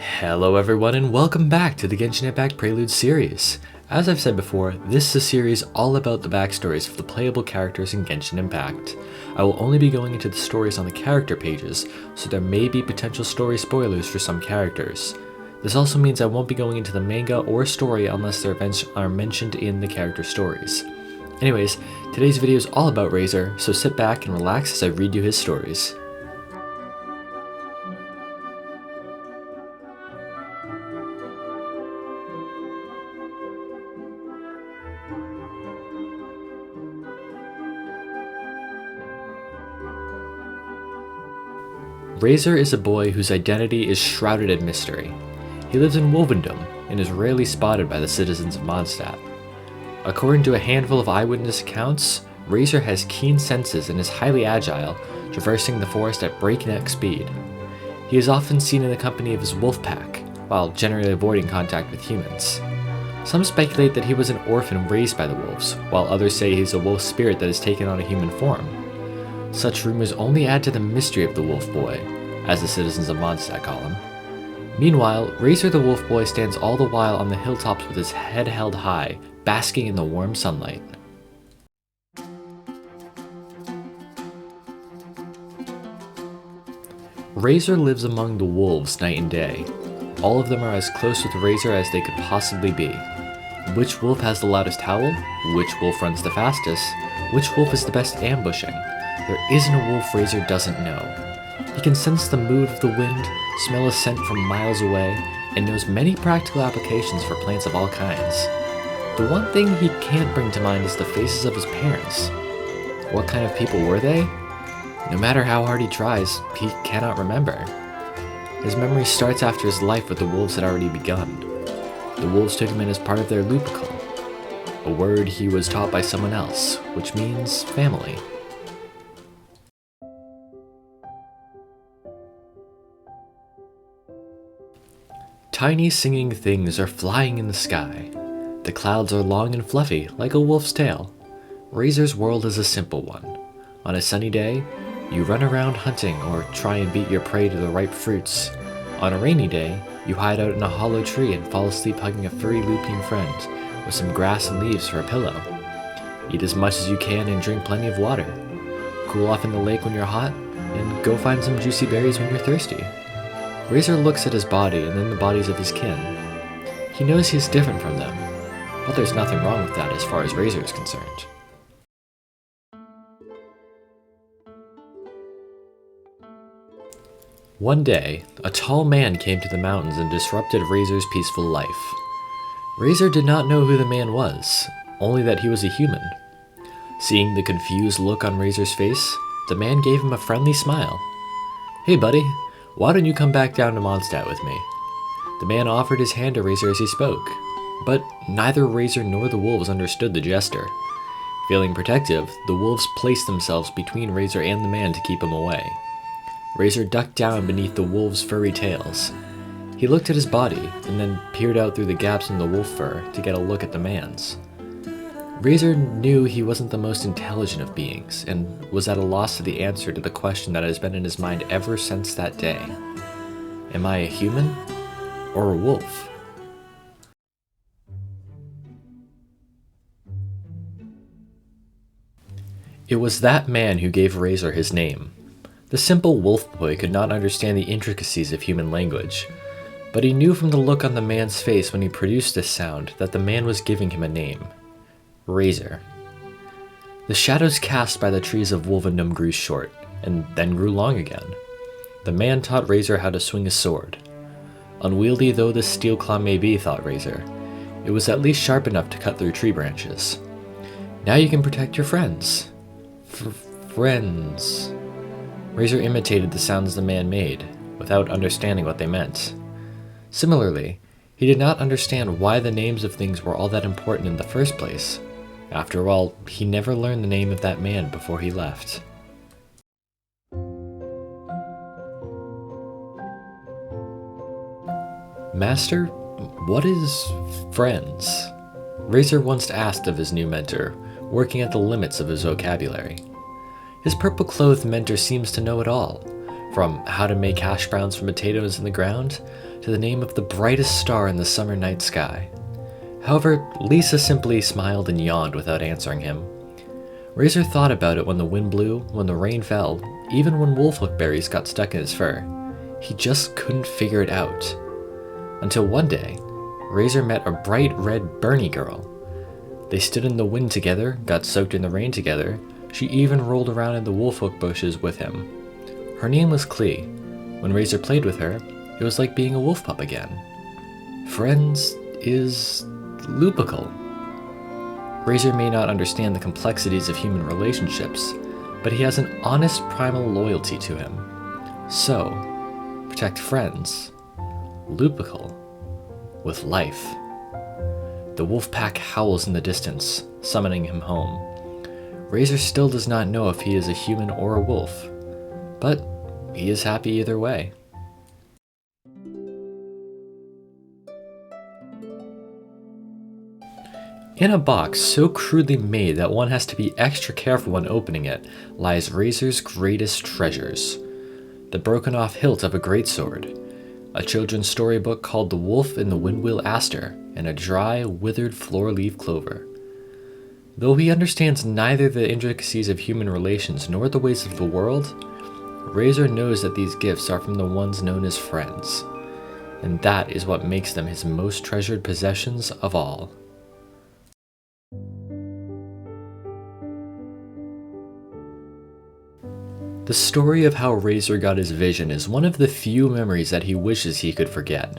Hello everyone and welcome back to the Genshin Impact Preludes series. As I've said before, this is a series all about the backstories of the playable characters in Genshin Impact. I will only be going into the stories on the character pages, so there may be potential story spoilers for some characters. This also means I won't be going into the manga or story unless their events are mentioned in the character stories. Anyways, today's video is all about Razor, so sit back and relax as I read you his stories. Razor is a boy whose identity is shrouded in mystery. He lives in Wolvendom and is rarely spotted by the citizens of Mondstadt. According to a handful of eyewitness accounts, Razor has keen senses and is highly agile, traversing the forest at breakneck speed. He is often seen in the company of his wolf pack, while generally avoiding contact with humans. Some speculate that he was an orphan raised by the wolves, while others say he's a wolf spirit that has taken on a human form. Such rumors only add to the mystery of the Wolf Boy, as the citizens of Mondstadt call him. Meanwhile, Razor the Wolf Boy stands all the while on the hilltops with his head held high, basking in the warm sunlight. Razor lives among the wolves night and day. All of them are as close with Razor as they could possibly be. Which wolf has the loudest howl? Which wolf runs the fastest? Which wolf is the best ambushing? There isn't a wolf Razor doesn't know. He can sense the mood of the wind, smell a scent from miles away, and knows many practical applications for plants of all kinds. The one thing he can't bring to mind is the faces of his parents. What kind of people were they? No matter how hard he tries, he cannot remember. His memory starts after his life with the wolves had already begun. The wolves took him in as part of their lupical, a word he was taught by someone else, which means family. Tiny singing things are flying in the sky. The clouds are long and fluffy, like a wolf's tail. Razor's world is a simple one. On a sunny day, you run around hunting or try and beat your prey to the ripe fruits. On a rainy day, you hide out in a hollow tree and fall asleep hugging a furry looping friend with some grass and leaves for a pillow. Eat as much as you can and drink plenty of water. Cool off in the lake when you're hot, and go find some juicy berries when you're thirsty. Razor looks at his body and then the bodies of his kin. He knows he is different from them, but there's nothing wrong with that as far as Razor is concerned. One day, a tall man came to the mountains and disrupted Razor's peaceful life. Razor did not know who the man was, only that he was a human. Seeing the confused look on Razor's face, the man gave him a friendly smile. "Hey buddy, why don't you come back down to Mondstadt with me?" The man offered his hand to Razor as he spoke, but neither Razor nor the wolves understood the gesture. Feeling protective, the wolves placed themselves between Razor and the man to keep him away. Razor ducked down beneath the wolves' furry tails. He looked at his body, and then peered out through the gaps in the wolf fur to get a look at the man's. Razor knew he wasn't the most intelligent of beings, and was at a loss to the answer to the question that has been in his mind ever since that day. Am I a human or a wolf? It was that man who gave Razor his name. The simple wolf boy could not understand the intricacies of human language, but he knew from the look on the man's face when he produced this sound that the man was giving him a name. Razor. The shadows cast by the trees of Wolvendom grew short, and then grew long again. The man taught Razor how to swing his sword. Unwieldy though this steel claw may be, thought Razor, it was at least sharp enough to cut through tree branches. Now you can protect your friends. Friends. Razor imitated the sounds the man made, without understanding what they meant. Similarly, he did not understand why the names of things were all that important in the first place. After all, he never learned the name of that man before he left. Master, what is friends? Razor once asked of his new mentor, working at the limits of his vocabulary. His purple-clothed mentor seems to know it all, from how to make hash browns from potatoes in the ground to the name of the brightest star in the summer night sky. However, Lisa simply smiled and yawned without answering him. Razor thought about it when the wind blew, when the rain fell, even when wolfhook berries got stuck in his fur. He just couldn't figure it out. Until one day, Razor met a bright red Bernie girl. They stood in the wind together, got soaked in the rain together. She even rolled around in the wolfhook bushes with him. Her name was Klee. When Razor played with her, it was like being a wolf pup again. Friends is lupical. Razor may not understand the complexities of human relationships, but he has an honest primal loyalty to him. So, protect friends, lupical, with life. The wolf pack howls in the distance, summoning him home. Razor still does not know if he is a human or a wolf, but he is happy either way. In a box so crudely made that one has to be extra careful when opening it lies Razor's greatest treasures. The broken off hilt of a greatsword, a children's storybook called The Wolf in the Windwheel Aster, and a dry, withered floor-leaf clover. Though he understands neither the intricacies of human relations nor the ways of the world, Razor knows that these gifts are from the ones known as friends, and that is what makes them his most treasured possessions of all. The story of how Razor got his vision is one of the few memories that he wishes he could forget.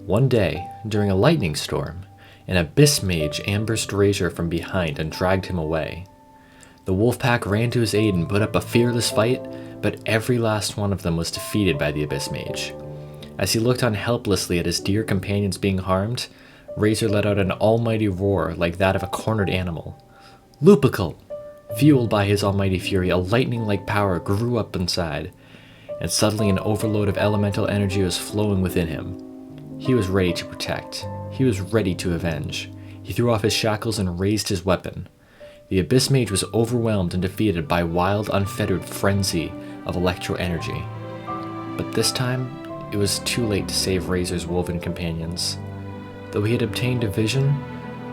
One day, during a lightning storm, an abyss mage ambushed Razor from behind and dragged him away. The wolf pack ran to his aid and put up a fearless fight, but every last one of them was defeated by the abyss mage. As he looked on helplessly at his dear companions being harmed, Razor let out an almighty roar like that of a cornered animal. Lupical! Fueled by his almighty fury, a lightning-like power grew up inside, and suddenly an overload of elemental energy was flowing within him. He was ready to protect. He was ready to avenge. He threw off his shackles and raised his weapon. The abyss mage was overwhelmed and defeated by wild, unfettered frenzy of electro energy. But this time, it was too late to save Razor's woven companions. Though he had obtained a vision,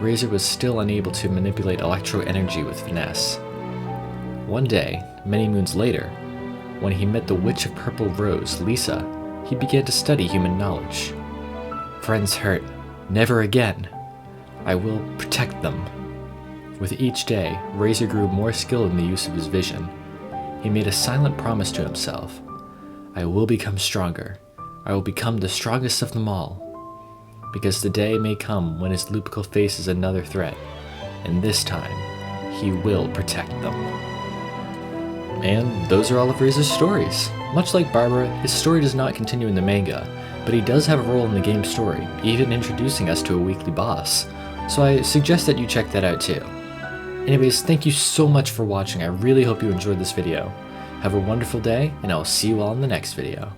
Razor was still unable to manipulate electro energy with finesse. One day, many moons later, when he met the Witch of Purple Rose, Lisa, he began to study human knowledge. Friends hurt. Never again. I will protect them. With each day, Razor grew more skilled in the use of his vision. He made a silent promise to himself. I will become stronger. I will become the strongest of them all. Because the day may come when his lupical faces another threat, and this time, he will protect them. And those are all of Razor's stories. Much like Barbara, his story does not continue in the manga, but he does have a role in the game's story, even introducing us to a weekly boss, so I suggest that you check that out too. Anyways, thank you so much for watching. I really hope you enjoyed this video. Have a wonderful day, and I'll see you all in the next video.